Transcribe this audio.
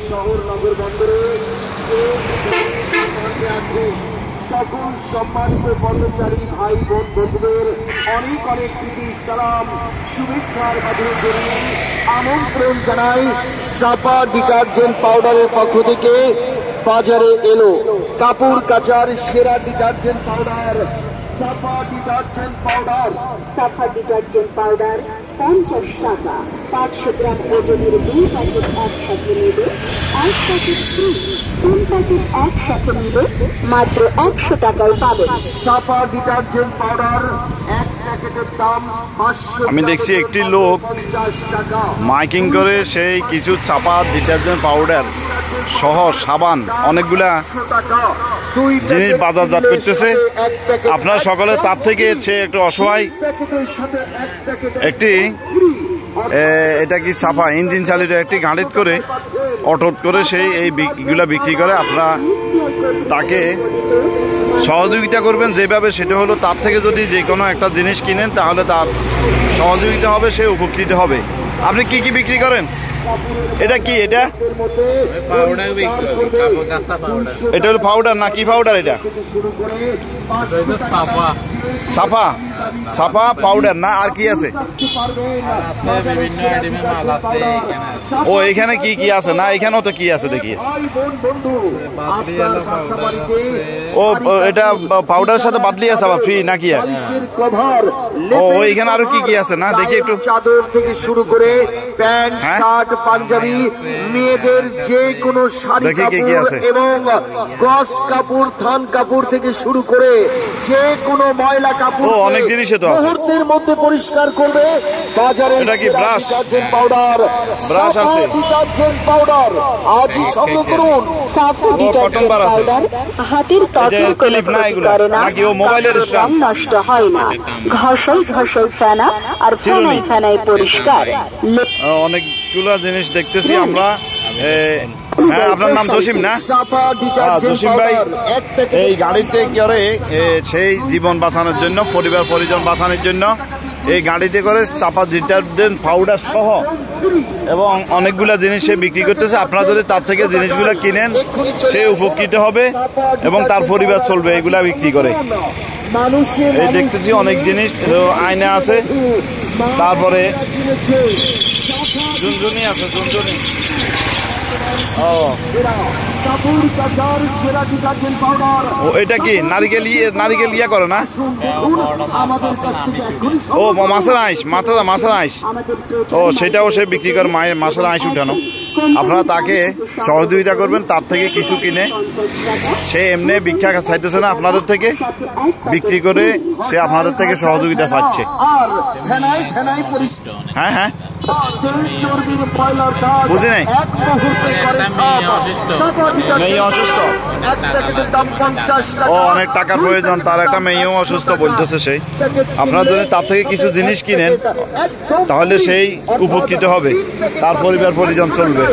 শহর নগর বন্দরে সকল সম্মানিত কর্মচারী ভাই বোন বন্ধুদের অনেক অনেক প্রীতি সালাম শুভেচ্ছার মাধ্যমে জড়িয়ে আমন্ত্রণ জানাই সাফা ডিটারজেন্ট পাউডারের পক্ষ থেকে বাজারে এলো কাপড় কাচার সেরা ডিটারজেন্ট পাউডার সাফা ডিটারজেন্ট পাউডার। সাফা ডিটারজেন্ট পাউডার 50 টাকা, 500 গ্রাম ওজনের 2 প্যাকেট একসাথে নেবে, 1 প্যাকেট ফ্রি, 3 প্যাকেট একসাথে নেবে মাত্র 100 টাকায় পাবেন। সাফা ডিটারজেন্ট পাউডার এক প্যাকেটের দাম 500 টাকা। আমি দেখছি একটি লোক মাইকিং করে সেই কিছু চাপা ডিটারজেন্ট পাউডার সহ সাবান অনেকগুলা জিনিস বাজারজাত করতেছে। আপনারা সকলে তার থেকে সে একটু অসহায় একটি এটা কি চাপা ইঞ্জিন চালিত একটি গাড়িত করে অটোট করে সেই এইগুলা বিক্রি করে। আপনারা তাকে সহযোগিতা করবেন যেভাবে, সেটা হলো তার থেকে যদি যে কোনো একটা জিনিস কিনেন তাহলে তার সহযোগিতা হবে, সে উপকৃত হবে। আপনি কি কি বিক্রি করেন? এটা কি? এটা এটা হলো পাউডার না কি পাউডার? এটা সাফা সাফা পাউডার না আর কি আছে? ও এখানে কি কি আছে? না এখানেও তো কি আছে দেখি। ও এটা পাউডারের সাথে বাদলি আছে আবার ফ্রি নাকি? ও এখানে আরো কি কি আছে না দেখি একটু। চাদর থেকে শুরু করে প্যান্ট শার্ট পাঞ্জাবি, মেয়েদের যে কোনো শাড়ি এবং গস কাপড় থান কাপড় থেকে শুরু করে যে কোনো ময়লা কাপড় অনেক জিনিসে তো মুহূর্তের মধ্যে পরিষ্কার করবে। বাজারে এটা কি ব্রাশ ডিটারজেন্ট পাউডার, ব্রাশ আছে ডিটারজেন্ট পাউডার আজই সংগ্রহ করুন। সাফা ডিটারজেন্ট পাউডার হাতের ত্বকের কোনো ক্ষতি করে না, নাকি ও মোবাইলের রং নষ্ট হয় না, ঘষল ঘষল ছানা আর ফেনাই ফেনাই পরিষ্কার। অনেকগুলো জিনিস দেখতেছি আমরা। হ্যাঁ, আপনার নাম জসিম না? জসিম ভাই এই গাড়িতে করে সেই জীবন বাঁচানোর জন্য, পরিবার পরিজন বাঁচানোর জন্য এই গাড়িতে করে চাপা ডিটারজেন্ট পাউডার সহ এবং অনেকগুলা জিনিস সে বিক্রি করতেছে। আপনারা যদি তার থেকে জিনিসগুলো কিনেন সে উপকৃত হবে এবং তার পরিবার চলবে এগুলা বিক্রি করে। এই দেখতেছি অনেক জিনিস, আয়না আছে, তারপরে ঝুনঝুনি আছে, ঝুনঝুনি। ও এটা কি নারিকেল ইয়া করে না? ও মাছের আইস, মাছের আইস। ও সেটাও সে বিক্রি করে, মাছের আইস উঠানো। আপনারা তাকে সহযোগিতা করবেন, তার থেকে কিছু কিনে। সে এমনি ভিক্ষা চাইতেছে না আপনাদের থেকে, বিক্রি করে সে আপনাদের থেকে সহযোগিতা চাচ্ছে। হ্যাঁ হ্যাঁ বুঝি নাই। মেয়ে অসুস্থ, ও অনেক টাকার প্রয়োজন, তার একটা মেয়েও অসুস্থ বলতেছে সেই। আপনারা যদি তার থেকে কিছু জিনিস কিনেন তাহলে সেই উপকৃত হবে, তার পরিবার পরিজন চলবে।